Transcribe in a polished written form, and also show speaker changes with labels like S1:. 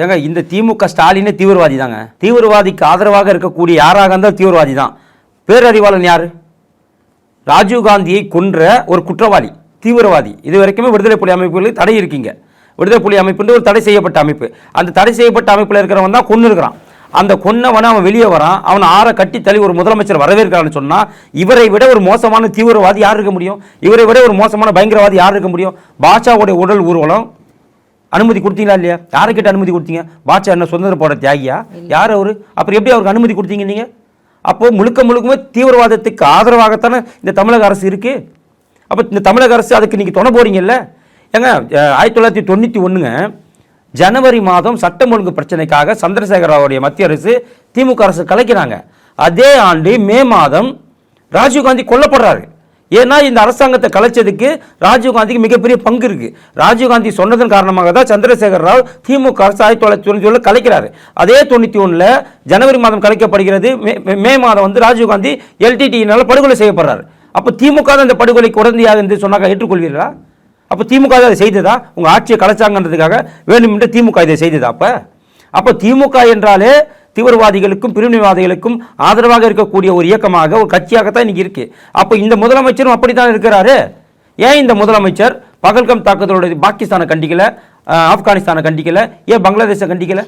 S1: ஏங்க இந்த திமுக ஸ்டாலினே தீவிரவாதி தாங்க. தீவிரவாதிக்கு ஆதரவாக இருக்கக்கூடிய யாராக இருந்தால் தீவிரவாதி தான். பேரறிவாளன் யார்? ராஜீவ்காந்தியை கொன்ற ஒரு குற்றவாளி, தீவிரவாதி. இது வரைக்குமே விடுதலை புலி அமைப்புகளுக்கு தடை இருக்கீங்க. விடுதலை புலி அமைப்பு ஒரு தடை செய்யப்பட்ட அமைப்பு. அந்த தடை செய்யப்பட்ட அமைப்பில் இருக்கிறவன் தான் கொன்று இருக்கிறான். அந்த கொன்னவனை அவன் வெளியே வரான், அவன் ஆற கட்டி தள்ளி ஒரு முதலமைச்சர் வரவேற்கிறான்னு சொன்னால் இவரை விட ஒரு மோசமான தீவிரவாதி யார் இருக்க முடியும்? இவரை விட ஒரு மோசமான பயங்கரவாதி யார் இருக்க முடியும்? பாட்ஷாவுடைய உடல் ஊர்வலம் அனுமதி கொடுத்தீங்களா இல்லையா? யாருக்கிட்ட அனுமதி கொடுத்தீங்க? பாட்ஷா என்ன சுதந்திர போட தியாகியா? யார் அவரு? அப்புறம் எப்படி அவருக்கு அனுமதி கொடுத்தீங்க நீங்க? அப்போ முழுக்கமே தீவிரவாதத்துக்கு ஆதரவாகத்தானே இந்த தமிழக அரசு இருக்கு. அப்போ இந்த தமிழக அரசு அதுக்கு நீங்க துணை போறீங்கல்ல. ஏங்க 1991 ஜனவரி மாதம் சட்டம் ஒழுங்கு பிரச்சனைக்காக சந்திரசேகர ராவுடைய மத்திய அரசு திமுக அரசு கலைக்கிறாங்க. அதே ஆண்டு மே மாதம் ராஜீவ்காந்தி கொல்லப்படுறாரு. ஏன்னா இந்த அரசாங்கத்தை கலைச்சதுக்கு ராஜீவ்காந்திக்கு மிகப்பெரிய பங்கு இருக்கு. ராஜீவ்காந்தி சொன்னதன் காரணமாக தான் சந்திரசேகர ராவ் திமுக அரசு 1991 கலைக்கிறாரு. அதே 91 ஜனவரி மாதம் கலைக்கப்படுகிறது. மே மாதம் ராஜீவ்காந்தி எல்டிடியினால படுகொலை செய்யப்படுறாரு. அப்போ திமுக தான் இந்த படுகொலைக்கு உடந்தையாக என்று சொன்னாங்க, ஏற்றுக்கொள்வீர்களா? அப்போ திமுக அதை செய்ததா? உங்க ஆட்சியை கலைச்சாங்கன்றதுக்காக வேணுமென்று திமுக இதை செய்ததா? அப்போ திமுக என்றாலே தீவிரவாதிகளுக்கும் பிரிவினைவாதிகளுக்கும் ஆதரவாக இருக்கக்கூடிய ஒரு இயக்கமாக, ஒரு கட்சியாகத்தான் இன்னைக்கு இருக்கு. அப்போ இந்த முதலமைச்சரும் அப்படித்தான் இருக்கிறாரு. ஏன் இந்த முதலமைச்சர் பகல்கம் தாக்குதலுடைய பாகிஸ்தானை கண்டிக்கல, ஆப்கானிஸ்தானை கண்டிக்கல, ஏன் பங்களாதேஷை கண்டிக்கல?